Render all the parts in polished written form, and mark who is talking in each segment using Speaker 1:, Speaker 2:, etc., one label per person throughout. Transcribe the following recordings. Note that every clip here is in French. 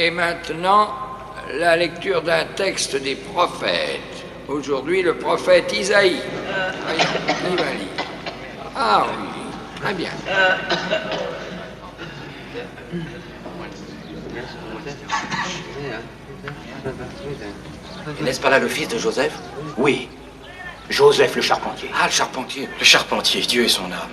Speaker 1: Et maintenant, la lecture d'un texte des prophètes. Aujourd'hui, le prophète Isaïe. Voyons, qui va lire? Ah oui, très bien.
Speaker 2: N'est-ce pas là le fils de Joseph?
Speaker 3: Oui, Joseph le charpentier.
Speaker 2: Ah, le charpentier.
Speaker 4: Le charpentier, Dieu et son âme.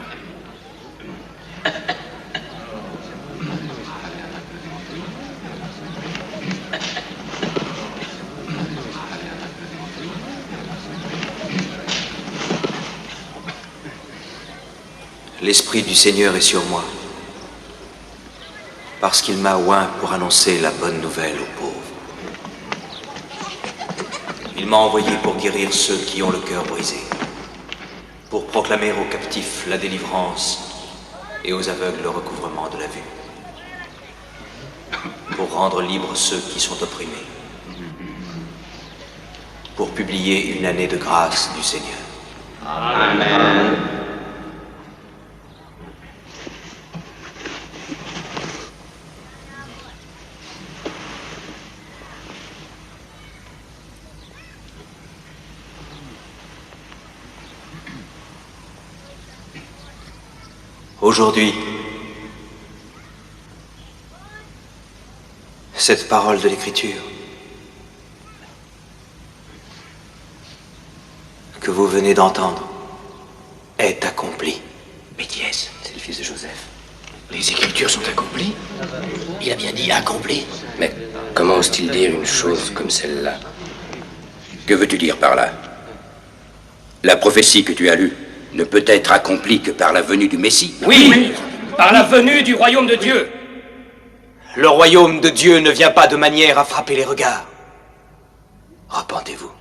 Speaker 5: L'Esprit du Seigneur est sur moi, parce qu'il m'a oint pour annoncer la bonne nouvelle aux pauvres. Il m'a envoyé pour guérir ceux qui ont le cœur brisé, pour proclamer aux captifs la délivrance et aux aveugles le recouvrement de la vue, pour rendre libres ceux qui sont opprimés, pour publier une année de grâce du Seigneur.
Speaker 3: Amen.
Speaker 5: Aujourd'hui, cette parole de l'Écriture que vous venez d'entendre est accomplie.
Speaker 3: Mais qui est-ce?
Speaker 2: C'est le fils de Joseph.
Speaker 3: Les Écritures sont accomplies? Il a bien dit accompli.
Speaker 4: Mais comment ose-t-il dire une chose comme celle-là? Que veux-tu dire par là? La prophétie que tu as lue ne peut être accomplie que par la venue du Messie.
Speaker 6: Oui, par la venue du royaume de Dieu.
Speaker 5: Le royaume de Dieu ne vient pas de manière à frapper les regards. Repentez-vous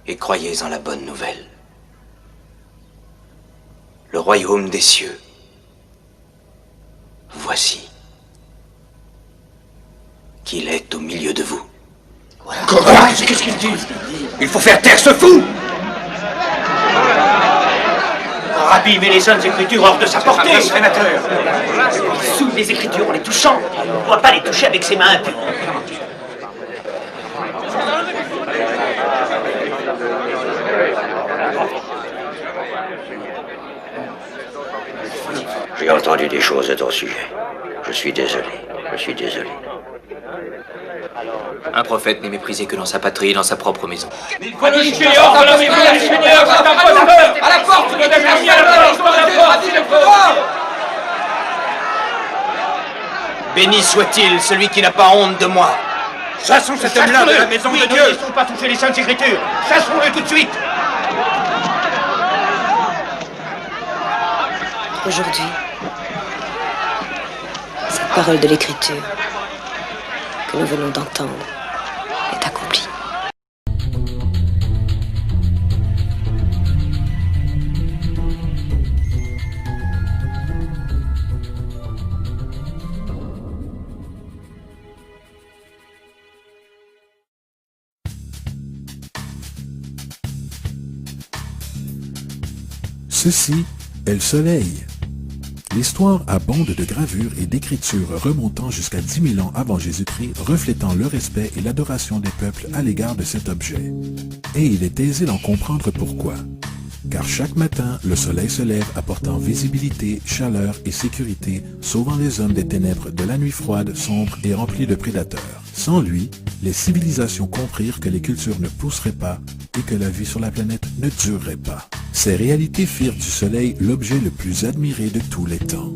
Speaker 5: et croyez en la bonne nouvelle. Le royaume des cieux, voici qu'il est au milieu de vous.
Speaker 3: Comment? Qu'est-ce qu'il dit?
Speaker 4: Il faut faire taire ce fou!
Speaker 3: Rabbi met les saintes Écritures hors de sa portée.
Speaker 6: Sénateur.
Speaker 3: Il souille les Écritures en les touchant. Il ne doit pas les toucher avec ses mains impures.
Speaker 4: J'ai entendu des choses à ton sujet. Je suis désolé.
Speaker 5: Un prophète n'est méprisé que dans sa patrie et dans sa propre maison.
Speaker 6: Il faut le tuer hors de la maison du Seigneur, c'est un imposteur. À la porte, le démoniaque, à la porte.
Speaker 5: Béni soit-il celui qui n'a pas honte de moi.
Speaker 3: Chassons cet homme-là de la maison de Dieu.
Speaker 6: Ne laissons pas toucher les saintes Écritures. Chassons-le tout de suite.
Speaker 7: Aujourd'hui, cette parole de l'Écriture que nous venons d'entendre est accomplie.
Speaker 8: Ceci est le soleil. L'histoire abonde de gravures et d'écritures remontant jusqu'à 10 000 ans avant Jésus-Christ, reflétant le respect et l'adoration des peuples à l'égard de cet objet. Et il est aisé d'en comprendre pourquoi. Car chaque matin, le soleil se lève apportant visibilité, chaleur et sécurité, sauvant les hommes des ténèbres de la nuit froide, sombre et remplie de prédateurs. Sans lui, les civilisations comprirent que les cultures ne pousseraient pas et que la vie sur la planète ne durerait pas. Ces réalités firent du soleil l'objet le plus admiré de tous les temps.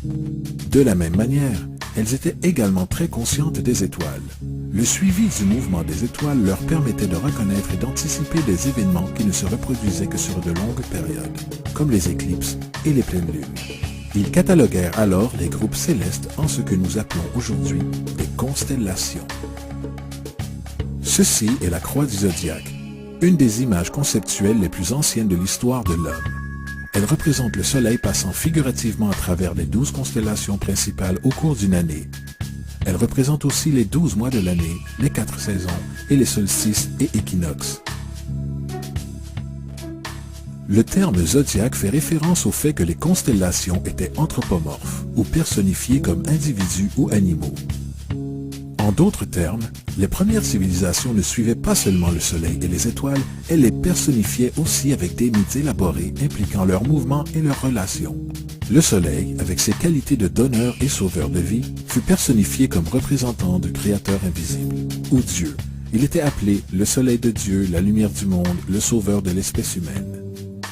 Speaker 8: De la même manière, elles étaient également très conscientes des étoiles. Le suivi du mouvement des étoiles leur permettait de reconnaître et d'anticiper des événements qui ne se reproduisaient que sur de longues périodes, comme les éclipses et les pleines lunes. Ils cataloguèrent alors les groupes célestes en ce que nous appelons aujourd'hui des constellations. Ceci est la croix du zodiaque, une des images conceptuelles les plus anciennes de l'histoire de l'homme. Elle représente le soleil passant figurativement à travers les 12 constellations principales au cours d'une année. Elle représente aussi les 12 mois de l'année, les 4 saisons et les solstices et équinoxes. Le terme zodiaque fait référence au fait que les constellations étaient anthropomorphes ou personnifiées comme individus ou animaux. En d'autres termes, les premières civilisations ne suivaient pas seulement le soleil et les étoiles, elles les personnifiaient aussi avec des mythes élaborés impliquant leurs mouvements et leurs relations. Le soleil, avec ses qualités de donneur et sauveur de vie, fut personnifié comme représentant du Créateur invisible, ou Dieu. Il était appelé le soleil de Dieu, la lumière du monde, le sauveur de l'espèce humaine.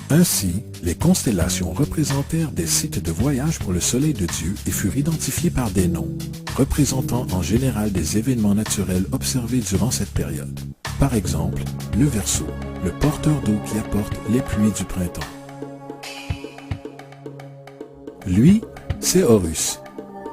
Speaker 8: Ainsi, les constellations représentèrent des sites de voyage pour le soleil de Dieu et furent identifiées par des noms, représentant en général des événements naturels observés durant cette période. Par exemple, le Verseau, le porteur d'eau qui apporte les pluies du printemps. Lui, c'est Horus.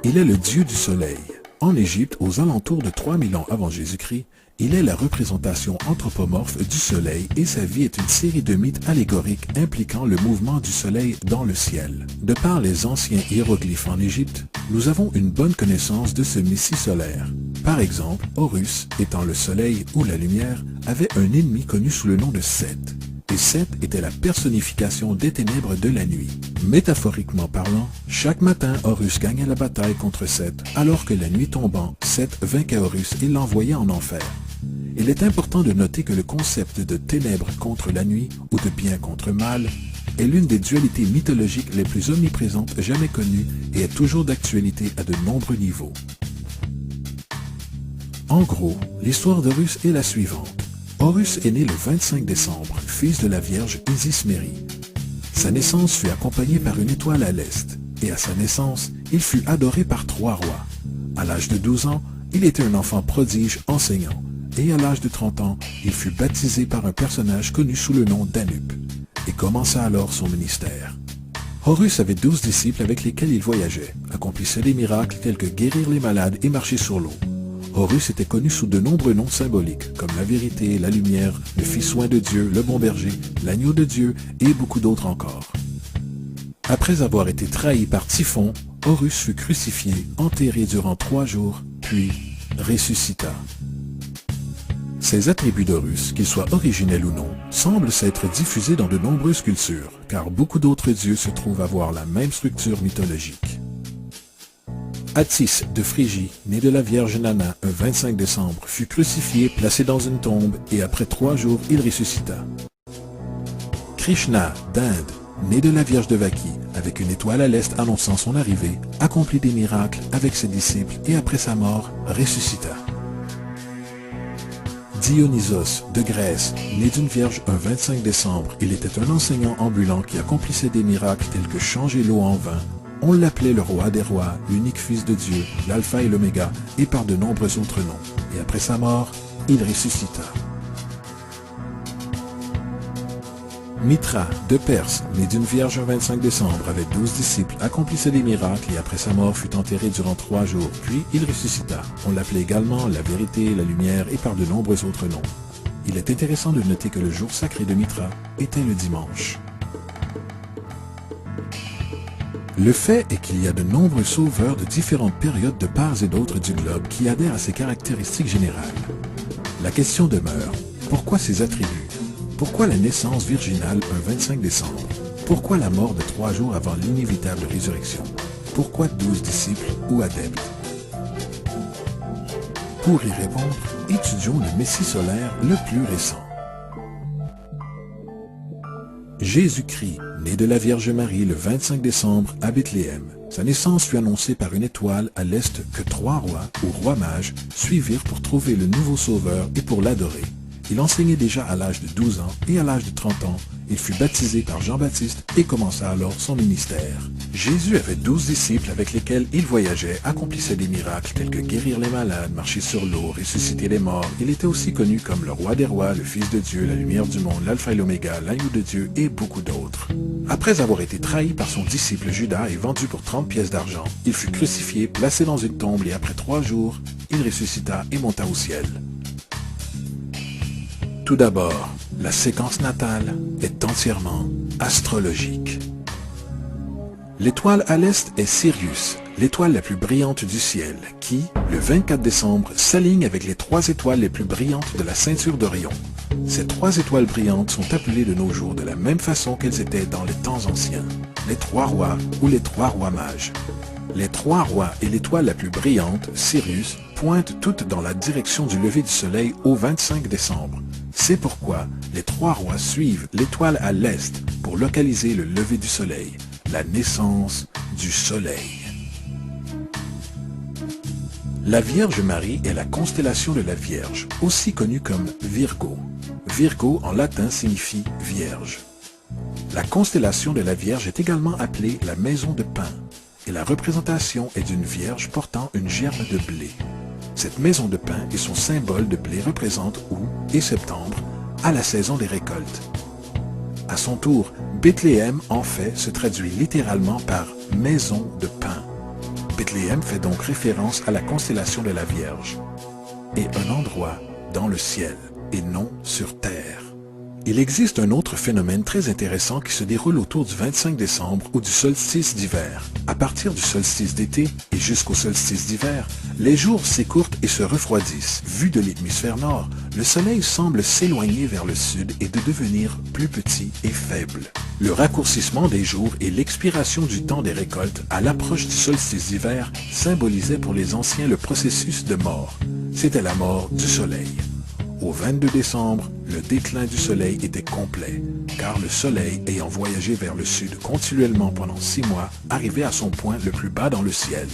Speaker 8: Il est le dieu du soleil. En Égypte, aux alentours de 3000 ans avant Jésus-Christ, il est la représentation anthropomorphe du soleil et sa vie est une série de mythes allégoriques impliquant le mouvement du soleil dans le ciel. De par les anciens hiéroglyphes en Égypte, nous avons une bonne connaissance de ce messie solaire. Par exemple, Horus, étant le soleil ou la lumière, avait un ennemi connu sous le nom de Seth. Et Seth était la personnification des ténèbres de la nuit. Métaphoriquement parlant, chaque matin Horus gagnait la bataille contre Seth, alors que la nuit tombant, Seth vainquait Horus et l'envoyait en enfer. Il est important de noter que le concept de ténèbres contre la nuit ou de bien contre mal est l'une des dualités mythologiques les plus omniprésentes jamais connues et est toujours d'actualité à de nombreux niveaux. En gros, l'histoire d'Horus est la suivante. Horus est né le 25 décembre, fils de la Vierge Isis-Mérie. Sa naissance fut accompagnée par une étoile à l'est, et à sa naissance, il fut adoré par 3 rois. À l'âge de 12 ans, il était un enfant prodige enseignant, et à l'âge de 30 ans, il fut baptisé par un personnage connu sous le nom d'Anup, et commença alors son ministère. Horus avait 12 disciples avec lesquels il voyageait, accomplissait des miracles tels que guérir les malades et marcher sur l'eau. Horus était connu sous de nombreux noms symboliques, comme la vérité, la lumière, le fils oint de Dieu, le bon berger, l'agneau de Dieu et beaucoup d'autres encore. Après avoir été trahi par Typhon, Horus fut crucifié, enterré durant 3 jours, puis ressuscita. Ces attributs d'Horus, qu'ils soient originels ou non, semblent s'être diffusés dans de nombreuses cultures, car beaucoup d'autres dieux se trouvent avoir la même structure mythologique. Attis de Phrygie, né de la Vierge Nana un 25 décembre, fut crucifié, placé dans une tombe, et après 3 jours, il ressuscita. Krishna d'Inde, né de la Vierge de Vaki, avec une étoile à l'est annonçant son arrivée, accomplit des miracles avec ses disciples et après sa mort, ressuscita. Dionysos de Grèce, né d'une vierge un 25 décembre, il était un enseignant ambulant qui accomplissait des miracles tels que changer l'eau en vin. On l'appelait le roi des rois, l'unique fils de Dieu, l'alpha et l'oméga, et par de nombreux autres noms. Et après sa mort, il ressuscita. Mitra de Perse, né d'une vierge un 25 décembre, avec 12 disciples, accomplissait des miracles et après sa mort fut enterré durant 3 jours, puis il ressuscita. On l'appelait également la vérité, la lumière et par de nombreux autres noms. Il est intéressant de noter que le jour sacré de Mitra était le dimanche. Le fait est qu'il y a de nombreux sauveurs de différentes périodes de part et d'autre du globe qui adhèrent à ces caractéristiques générales. La question demeure, pourquoi ces attributs? Pourquoi la naissance virginale un 25 décembre? Pourquoi la mort de 3 jours avant l'inévitable résurrection? Pourquoi 12 disciples ou adeptes? Pour y répondre, étudions le Messie solaire le plus récent. Jésus-Christ, né de la Vierge Marie le 25 décembre à Bethléem. Sa naissance fut annoncée par une étoile à l'est que 3 rois ou rois mages suivirent pour trouver le nouveau sauveur et pour l'adorer. Il enseignait déjà à l'âge de 12 ans et à l'âge de 30 ans, il fut baptisé par Jean-Baptiste et commença alors son ministère. Jésus avait 12 disciples avec lesquels il voyageait, accomplissait des miracles tels que guérir les malades, marcher sur l'eau, ressusciter les morts. Il était aussi connu comme le roi des rois, le fils de Dieu, la lumière du monde, l'alpha et l'oméga, l'agneau de Dieu et beaucoup d'autres. Après avoir été trahi par son disciple Judas et vendu pour 30 pièces d'argent, il fut crucifié, placé dans une tombe et après 3 jours, il ressuscita et monta au ciel. Tout d'abord, la séquence natale est entièrement astrologique. L'étoile à l'est est Sirius, l'étoile la plus brillante du ciel, qui, le 24 décembre, s'aligne avec les 3 étoiles les plus brillantes de la ceinture d'Orion. Ces 3 étoiles brillantes sont appelées de nos jours de la même façon qu'elles étaient dans les temps anciens, les 3 rois ou les 3 rois mages. Les trois rois et l'étoile la plus brillante, Sirius, pointent toutes dans la direction du lever du soleil au 25 décembre. C'est pourquoi les trois rois suivent l'étoile à l'est pour localiser le lever du soleil, la naissance du soleil. La Vierge Marie est la constellation de la Vierge, aussi connue comme Virgo. Virgo en latin signifie Vierge. La constellation de la Vierge est également appelée la maison de pain, et la représentation est d'une Vierge portant une gerbe de blé. Cette maison de pain et son symbole de blé représentent août et septembre, à la saison des récoltes. À son tour, Bethléem en fait se traduit littéralement par maison de pain. Bethléem fait donc référence à la constellation de la Vierge, et un endroit dans le ciel et non sur terre. Il existe un autre phénomène très intéressant qui se déroule autour du 25 décembre ou du solstice d'hiver. À partir du solstice d'été et jusqu'au solstice d'hiver, les jours s'écourtent et se refroidissent. Vu de l'hémisphère nord, le soleil semble s'éloigner vers le sud et de devenir plus petit et faible. Le raccourcissement des jours et l'expiration du temps des récoltes à l'approche du solstice d'hiver symbolisaient pour les anciens le processus de mort. C'était la mort du soleil. Au 22 décembre, le déclin du soleil était complet, car le soleil, ayant voyagé vers le sud continuellement pendant 6 mois, arrivait à son point le plus bas dans le ciel.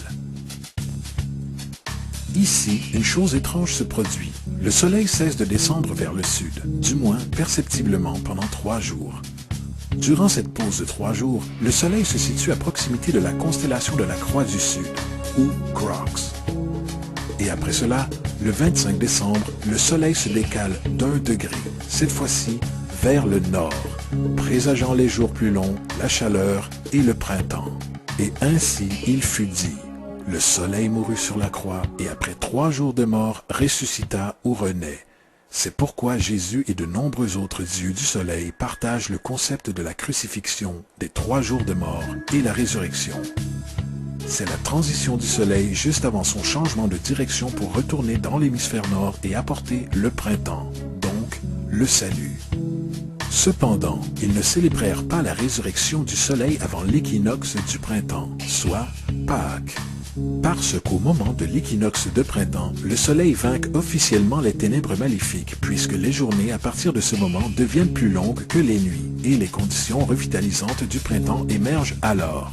Speaker 8: Ici, une chose étrange se produit. Le soleil cesse de descendre vers le sud, du moins perceptiblement pendant 3 jours. Durant cette pause de 3 jours, le soleil se situe à proximité de la constellation de la Croix du Sud, ou Crux. Et après cela, le 25 décembre, le soleil se décale d'1 degré, cette fois-ci vers le nord, présageant les jours plus longs, la chaleur et le printemps. Et ainsi il fut dit, le soleil mourut sur la croix et après 3 jours de mort ressuscita ou renaît. C'est pourquoi Jésus et de nombreux autres dieux du soleil partagent le concept de la crucifixion, des 3 jours de mort et la résurrection. C'est la transition du soleil juste avant son changement de direction pour retourner dans l'hémisphère nord et apporter le printemps, donc le salut. Cependant, ils ne célébrèrent pas la résurrection du soleil avant l'équinoxe du printemps, soit Pâques. Parce qu'au moment de l'équinoxe de printemps, le soleil vainque officiellement les ténèbres maléfiques, puisque les journées à partir de ce moment deviennent plus longues que les nuits, et les conditions revitalisantes du printemps émergent alors.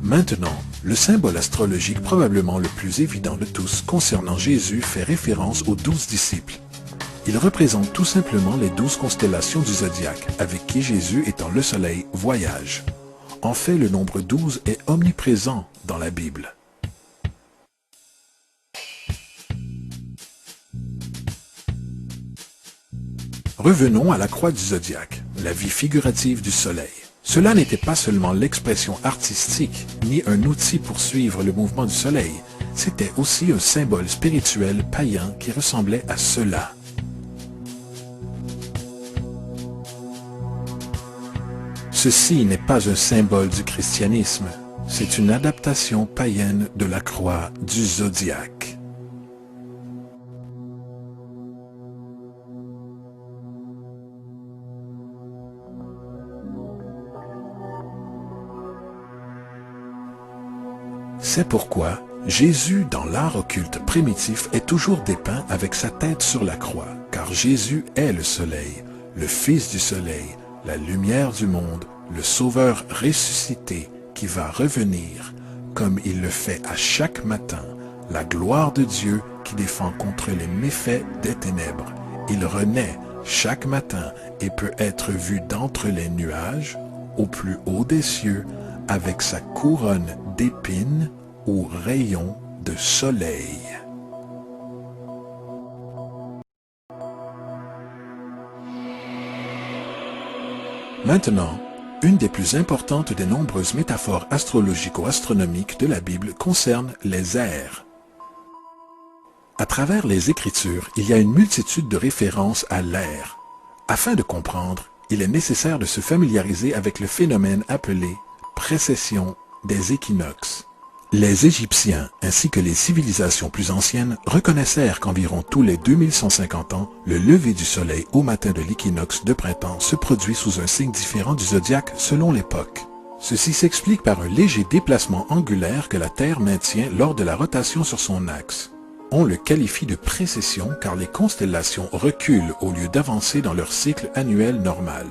Speaker 8: Maintenant, le symbole astrologique probablement le plus évident de tous concernant Jésus fait référence aux 12 disciples. Il représente tout simplement les 12 constellations du zodiaque, avec qui Jésus, étant le soleil, voyage. En fait, le nombre 12 est omniprésent dans la Bible. Revenons à la croix du zodiaque, la vie figurative du soleil. Cela n'était pas seulement l'expression artistique, ni un outil pour suivre le mouvement du soleil, c'était aussi un symbole spirituel païen qui ressemblait à cela. Ceci n'est pas un symbole du christianisme, c'est une adaptation païenne de la croix du zodiaque. C'est pourquoi Jésus, dans l'art occulte primitif, est toujours dépeint avec sa tête sur la croix, car Jésus est le soleil, le Fils du soleil, la lumière du monde, le Sauveur ressuscité qui va revenir, comme il le fait à chaque matin, la gloire de Dieu qui défend contre les méfaits des ténèbres. Il renaît chaque matin et peut être vu d'entre les nuages, au plus haut des cieux, avec sa couronne d'épines ou rayons de soleil. Maintenant, une des plus importantes des nombreuses métaphores astrologico-astronomiques de la Bible concerne les airs. À travers les Écritures, il y a une multitude de références à l'air. Afin de comprendre, il est nécessaire de se familiariser avec le phénomène appelé précession des équinoxes. Les Égyptiens, ainsi que les civilisations plus anciennes, reconnaissèrent qu'environ tous les 2150 ans, le lever du soleil au matin de l'équinoxe de printemps se produit sous un signe différent du zodiaque selon l'époque. Ceci s'explique par un léger déplacement angulaire que la Terre maintient lors de la rotation sur son axe. On le qualifie de précession car les constellations reculent au lieu d'avancer dans leur cycle annuel normal.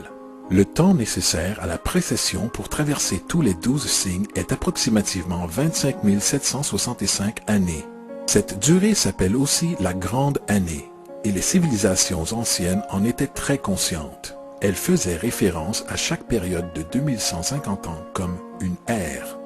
Speaker 8: Le temps nécessaire à la précession pour traverser tous les 12 signes est approximativement 25 765 années. Cette durée s'appelle aussi la Grande Année, et les civilisations anciennes en étaient très conscientes. Elles faisaient référence à chaque période de 2150 ans comme une ère.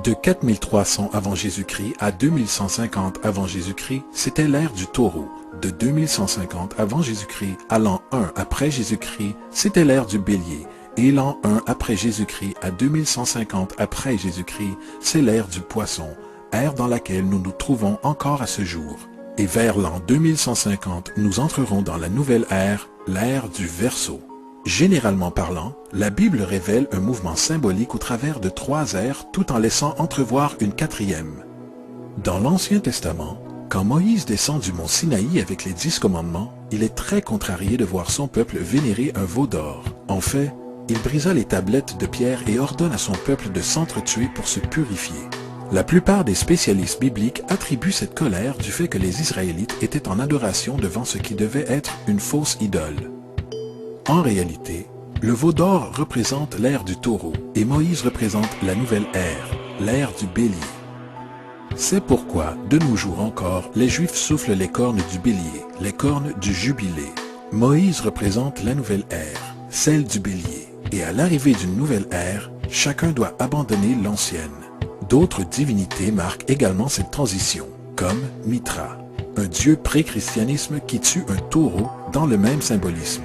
Speaker 8: De 4300 avant Jésus-Christ à 2150 avant Jésus-Christ, c'était l'ère du taureau. De 2150 avant Jésus-Christ à l'an 1 après Jésus-Christ, c'était l'ère du bélier. Et l'an 1 après Jésus-Christ à 2150 après Jésus-Christ, c'est l'ère du poisson, ère dans laquelle nous nous trouvons encore à ce jour. Et vers l'an 2150, nous entrerons dans la nouvelle ère, l'ère du Verseau. Généralement parlant, la Bible révèle un mouvement symbolique au travers de 3 ères tout en laissant entrevoir une 4e. Dans l'Ancien Testament, quand Moïse descend du mont Sinaï avec les 10 commandements, il est très contrarié de voir son peuple vénérer un veau d'or. En fait, il brisa les tablettes de pierre et ordonne à son peuple de s'entretuer pour se purifier. La plupart des spécialistes bibliques attribuent cette colère du fait que les Israélites étaient en adoration devant ce qui devait être une fausse idole. En réalité, le veau d'or représente l'ère du taureau et Moïse représente la nouvelle ère, l'ère du bélier. C'est pourquoi, de nos jours encore, les Juifs soufflent les cornes du bélier, les cornes du jubilé. Moïse représente la nouvelle ère, celle du bélier, et à l'arrivée d'une nouvelle ère, chacun doit abandonner l'ancienne. D'autres divinités marquent également cette transition, comme Mitra, un dieu pré-christianisme qui tue un taureau dans le même symbolisme.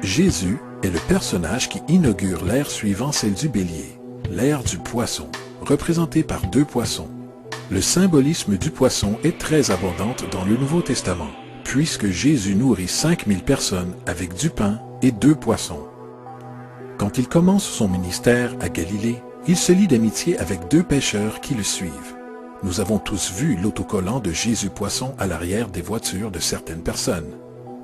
Speaker 8: Jésus est le personnage qui inaugure l'ère suivant celle du bélier, l'ère du poisson, représentée par 2 poissons. Le symbolisme du poisson est très abondant dans le Nouveau Testament, puisque Jésus nourrit 5000 personnes avec du pain et 2 poissons. Quand il commence son ministère à Galilée, il se lie d'amitié avec 2 pêcheurs qui le suivent. Nous avons tous vu l'autocollant de Jésus Poisson à l'arrière des voitures de certaines personnes.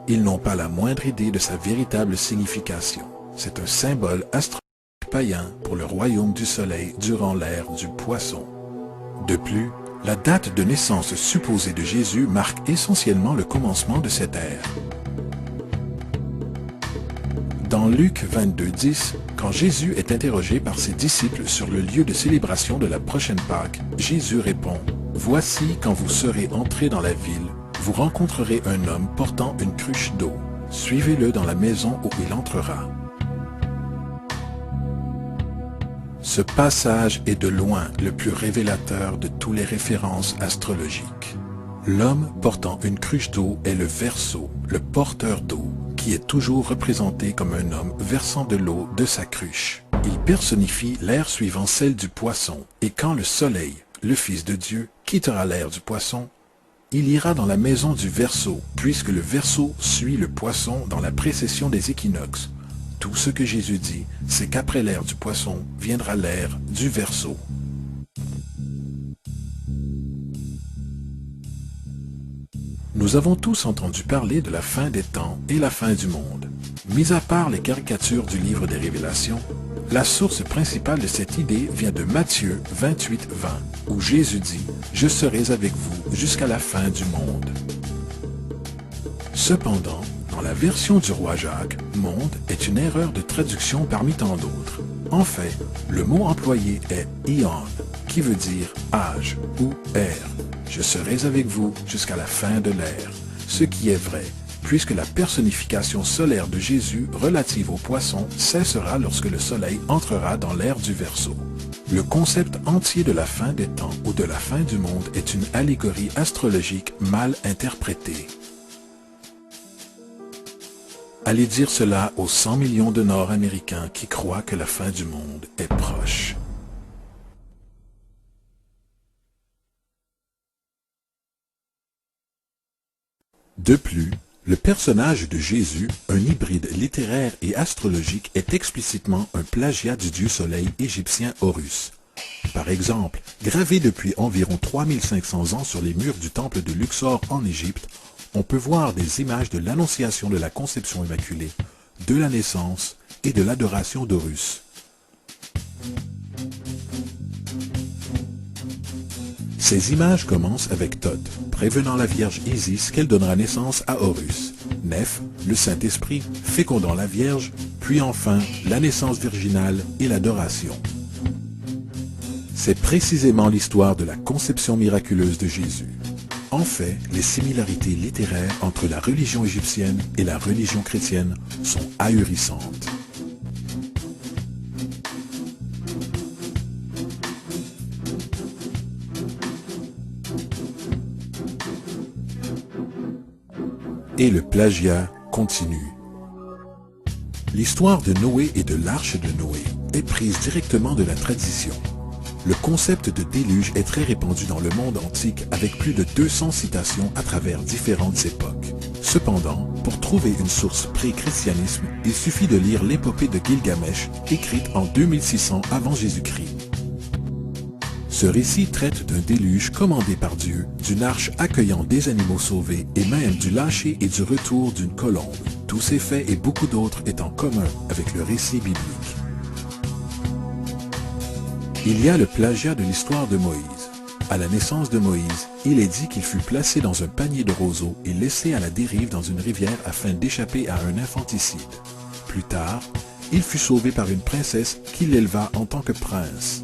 Speaker 8: Ils n'ont pas la moindre idée de sa véritable signification. C'est un symbole astrologique païen pour le royaume du soleil durant l'ère du poisson. De plus, la date de naissance supposée de Jésus marque essentiellement le commencement de cette ère. Dans Luc 22:10, quand Jésus est interrogé par ses disciples sur le lieu de célébration de la prochaine Pâque, Jésus répond « Voici quand vous serez entrés dans la ville, vous rencontrerez un homme portant une cruche d'eau. Suivez-le dans la maison où il entrera. » Ce passage est de loin le plus révélateur de toutes les références astrologiques. L'homme portant une cruche d'eau est le Verseau, le porteur d'eau, qui est toujours représenté comme un homme versant de l'eau de sa cruche. Il personnifie l'ère suivant celle du poisson, et quand le soleil, le Fils de Dieu, quittera l'ère du poisson, il ira dans la maison du Verseau, puisque le Verseau suit le poisson dans la précession des équinoxes. Tout ce que Jésus dit, c'est qu'après l'ère du poisson viendra l'ère du Verseau. Nous avons tous entendu parler de la fin des temps et la fin du monde. Mis à part les caricatures du livre des Révélations, la source principale de cette idée vient de Matthieu 28:20, où Jésus dit « Je serai avec vous jusqu'à la fin du monde ». Cependant, dans la version du roi Jacques, « monde » est une erreur de traduction parmi tant d'autres. En fait, le mot employé est « ion », qui veut dire « âge » ou « ère ». Je serai avec vous jusqu'à la fin de l'ère, ce qui est vrai, puisque la personnification solaire de Jésus relative au poisson cessera lorsque le soleil entrera dans l'ère du Verseau. Le concept entier de la fin des temps ou de la fin du monde est une allégorie astrologique mal interprétée. Allez dire cela aux 100 millions de Nord-Américains qui croient que la fin du monde est proche. De plus, le personnage de Jésus, un hybride littéraire et astrologique, est explicitement un plagiat du dieu soleil égyptien Horus. Par exemple, gravé depuis environ 3500 ans sur les murs du temple de Luxor en Égypte, on peut voir des images de l'annonciation de la conception immaculée, de la naissance et de l'adoration d'Horus. Ces images commencent avec Thoth, prévenant la Vierge Isis qu'elle donnera naissance à Horus. Neph, le Saint-Esprit, fécondant la Vierge, puis enfin la naissance virginale et l'adoration. C'est précisément l'histoire de la conception miraculeuse de Jésus. En fait, les similarités littéraires entre la religion égyptienne et la religion chrétienne sont ahurissantes. Et le plagiat continue. L'histoire de Noé et de l'arche de Noé est prise directement de la tradition. Le concept de déluge est très répandu dans le monde antique avec plus de 200 citations à travers différentes époques. Cependant, pour trouver une source pré-christianisme, il suffit de lire l'épopée de Gilgamesh, écrite en 2600 avant Jésus-Christ. Ce récit traite d'un déluge commandé par Dieu, d'une arche accueillant des animaux sauvés et même du lâcher et du retour d'une colombe. Tous ces faits et beaucoup d'autres est en commun avec le récit biblique. Il y a le plagiat de l'histoire de Moïse. À la naissance de Moïse, il est dit qu'il fut placé dans un panier de roseaux et laissé à la dérive dans une rivière afin d'échapper à un infanticide. Plus tard, il fut sauvé par une princesse qui l'éleva en tant que prince.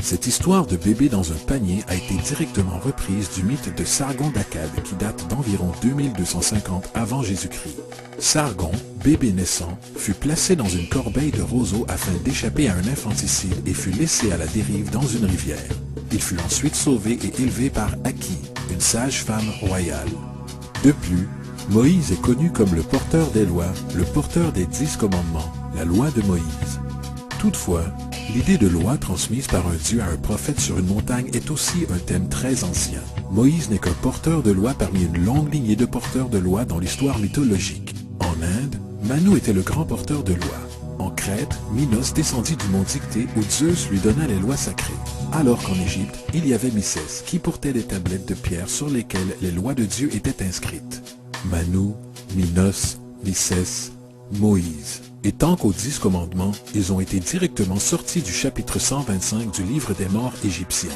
Speaker 8: Cette histoire de bébé dans un panier a été directement reprise du mythe de Sargon d'Akkad qui date d'environ 2250 avant Jésus-Christ. Sargon, bébé naissant, fut placé dans une corbeille de roseaux afin d'échapper à un infanticide et fut laissé à la dérive dans une rivière. Il fut ensuite sauvé et élevé par Aki, une sage-femme royale. De plus, Moïse est connu comme le porteur des lois, le porteur des 10 commandements, la loi de Moïse. Toutefois, l'idée de loi transmise par un dieu à un prophète sur une montagne est aussi un thème très ancien. Moïse n'est qu'un porteur de loi parmi une longue lignée de porteurs de loi dans l'histoire mythologique. En Inde, Manu était le grand porteur de loi. En Crète, Minos descendit du mont Dictée où Zeus lui donna les lois sacrées. Alors qu'en Égypte, il y avait Mysès qui portait des tablettes de pierre sur lesquelles les lois de Dieu étaient inscrites. Manu, Minos, Mysès, Moïse. Et tant qu'aux 10 commandements, ils ont été directement sortis du chapitre 125 du livre des morts égyptien.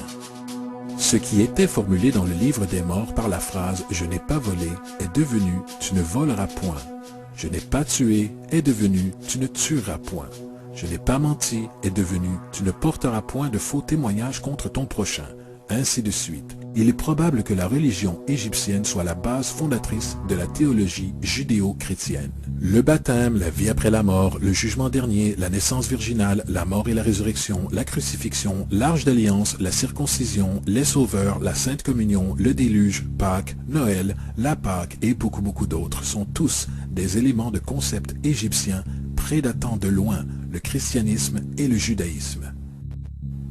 Speaker 8: Ce qui était formulé dans le livre des morts par la phrase « Je n'ai pas volé » est devenu « Tu ne voleras point ». « Je n'ai pas tué » est devenu « Tu ne tueras point ». « Je n'ai pas menti » est devenu « Tu ne porteras point de faux témoignages contre ton prochain ». Ainsi de suite. Il est probable que la religion égyptienne soit la base fondatrice de la théologie judéo-chrétienne. Le baptême, la vie après la mort, le jugement dernier, la naissance virginale, la mort et la résurrection, la crucifixion, l'arche d'alliance, la circoncision, les sauveurs, la sainte communion, le déluge, Pâques, Noël, la Pâque et beaucoup d'autres sont tous des éléments de concepts égyptiens prédatant de loin le christianisme et le judaïsme.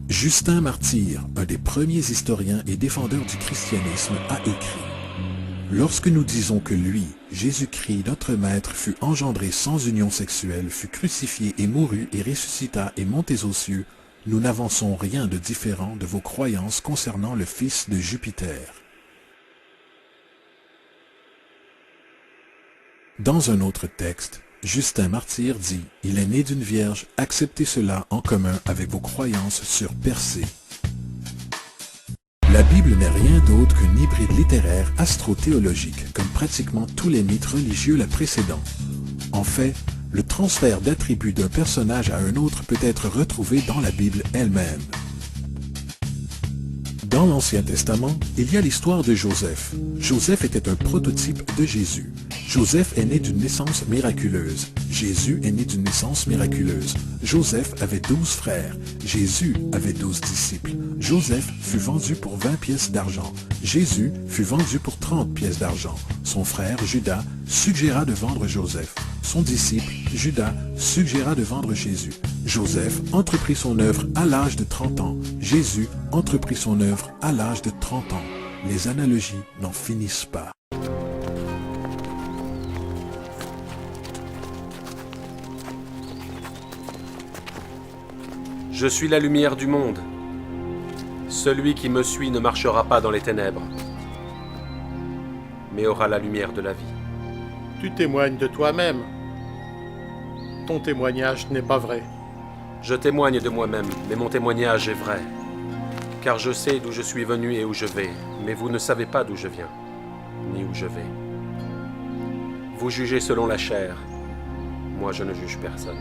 Speaker 8: Justin Martyr, un des premiers historiens et défendeurs du christianisme, a écrit « Lorsque nous disons que lui, Jésus-Christ, notre Maître, fut engendré sans union sexuelle, fut crucifié et mourut et ressuscita et monté aux cieux, nous n'avançons rien de différent de vos croyances concernant le fils de Jupiter. » Dans un autre texte, Justin Martyr dit « Il est né d'une vierge, acceptez cela en commun avec vos croyances sur Persée. » La Bible n'est rien d'autre qu'un hybride littéraire astro-théologique, comme pratiquement tous les mythes religieux la précédant. En fait, le transfert d'attributs d'un personnage à un autre peut être retrouvé dans la Bible elle-même. Dans l'Ancien Testament, il y a l'histoire de Joseph. Joseph était un prototype de Jésus. Joseph est né d'une naissance miraculeuse. Jésus est né d'une naissance miraculeuse. Joseph avait 12 frères. Jésus avait 12 disciples. Joseph fut vendu pour 20 pièces d'argent. Jésus fut vendu pour 30 pièces d'argent. Son frère, Judas, suggéra de vendre Joseph. Son disciple, Judas, suggéra de vendre Jésus. Joseph entreprit son œuvre à l'âge de 30 ans. Jésus entreprit son œuvre à l'âge de 30 ans. Les analogies n'en finissent pas.
Speaker 9: Je suis la lumière du monde. Celui qui me suit ne marchera pas dans les ténèbres, mais aura la lumière de la vie.
Speaker 10: Tu témoignes de toi-même. Ton témoignage n'est pas vrai.
Speaker 9: Je témoigne de moi-même, mais mon témoignage est vrai. car je sais d'où je suis venu et où je vais, mais vous ne savez pas d'où je viens, ni où je vais. Vous jugez selon la chair, moi je ne juge personne.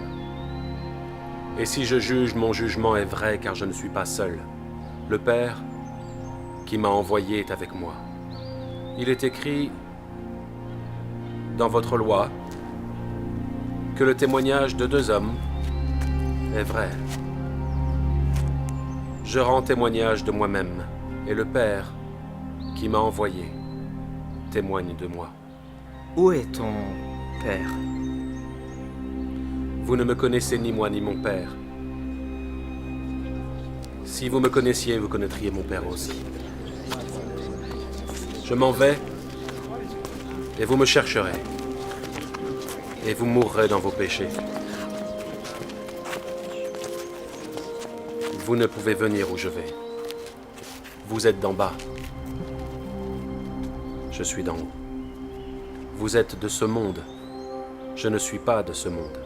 Speaker 9: Et si je juge, mon jugement est vrai, car je ne suis pas seul. Le Père qui m'a envoyé est avec moi. Il est écrit dans votre loi que le témoignage de 2 hommes est vrai. Je rends témoignage de moi-même, et le Père qui m'a envoyé témoigne de moi.
Speaker 3: Où est ton père?
Speaker 9: Vous ne me connaissez ni moi ni mon Père. Si vous me connaissiez, vous connaîtriez mon Père aussi. Je m'en vais, et vous me chercherez, et vous mourrez dans vos péchés. Vous ne pouvez venir où je vais. Vous êtes d'en bas. Je suis d'en haut. Vous êtes de ce monde. Je ne suis pas de ce monde.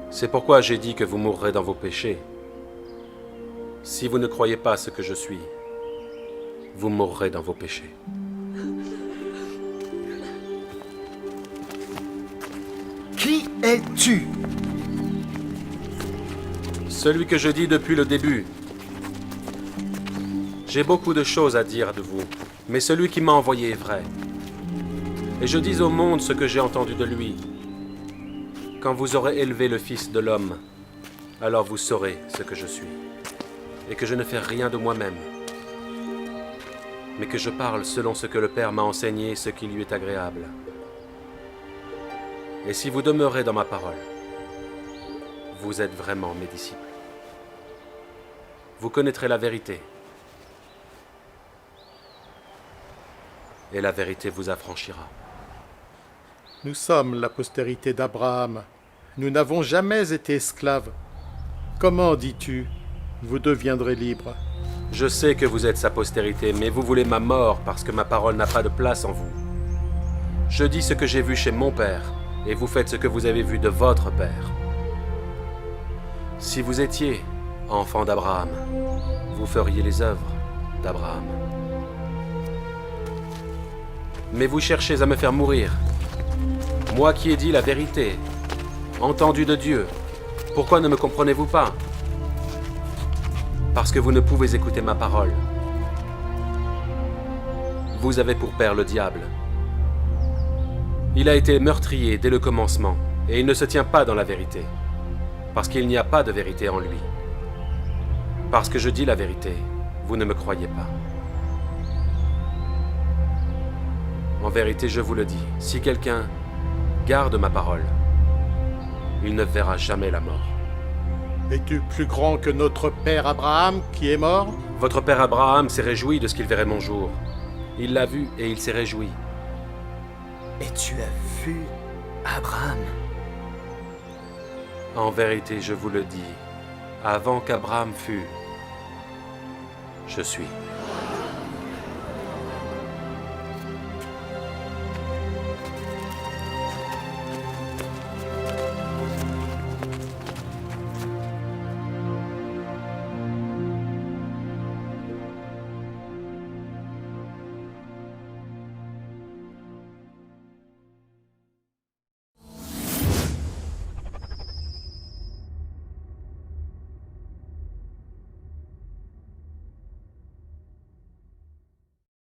Speaker 9: C'est pourquoi j'ai dit que vous mourrez dans vos péchés. Si vous ne croyez pas ce que je suis, vous mourrez dans vos péchés.
Speaker 11: Qui es-tu?
Speaker 9: Celui que je dis depuis le début. J'ai beaucoup de choses à dire de vous, mais celui qui m'a envoyé est vrai. Et je dis au monde ce que j'ai entendu de lui. Quand vous aurez élevé le Fils de l'homme, alors vous saurez ce que je suis, et que je ne fais rien de moi-même, mais que je parle selon ce que le Père m'a enseigné, ce qui lui est agréable. Et si vous demeurez dans ma parole, vous êtes vraiment mes disciples. Vous connaîtrez la vérité, et la vérité vous affranchira.
Speaker 10: Nous sommes la postérité d'Abraham. Nous n'avons jamais été esclaves. Comment dis-tu, vous deviendrez libres?
Speaker 9: Je sais que vous êtes sa postérité, mais vous voulez ma mort parce que ma parole n'a pas de place en vous. Je dis ce que j'ai vu chez mon Père, et vous faites ce que vous avez vu de votre Père. Si vous étiez enfant d'Abraham, vous feriez les œuvres d'Abraham. Mais vous cherchez à me faire mourir. Moi qui ai dit la vérité, entendu de Dieu, pourquoi ne me comprenez-vous pas? Parce que vous ne pouvez écouter ma parole. Vous avez pour père le diable. Il a été meurtrier dès le commencement, et il ne se tient pas dans la vérité, parce qu'il n'y a pas de vérité en lui. Parce que je dis la vérité, vous ne me croyez pas. En vérité, je vous le dis, si quelqu'un garde ma parole, il ne verra jamais la mort.
Speaker 10: Es-tu plus grand que notre père Abraham qui est mort?
Speaker 9: Votre père Abraham s'est réjoui de ce qu'il verrait mon jour. Il l'a vu et il s'est réjoui.
Speaker 11: Et tu as vu Abraham?
Speaker 9: En vérité, je vous le dis, avant qu'Abraham fût, je suis.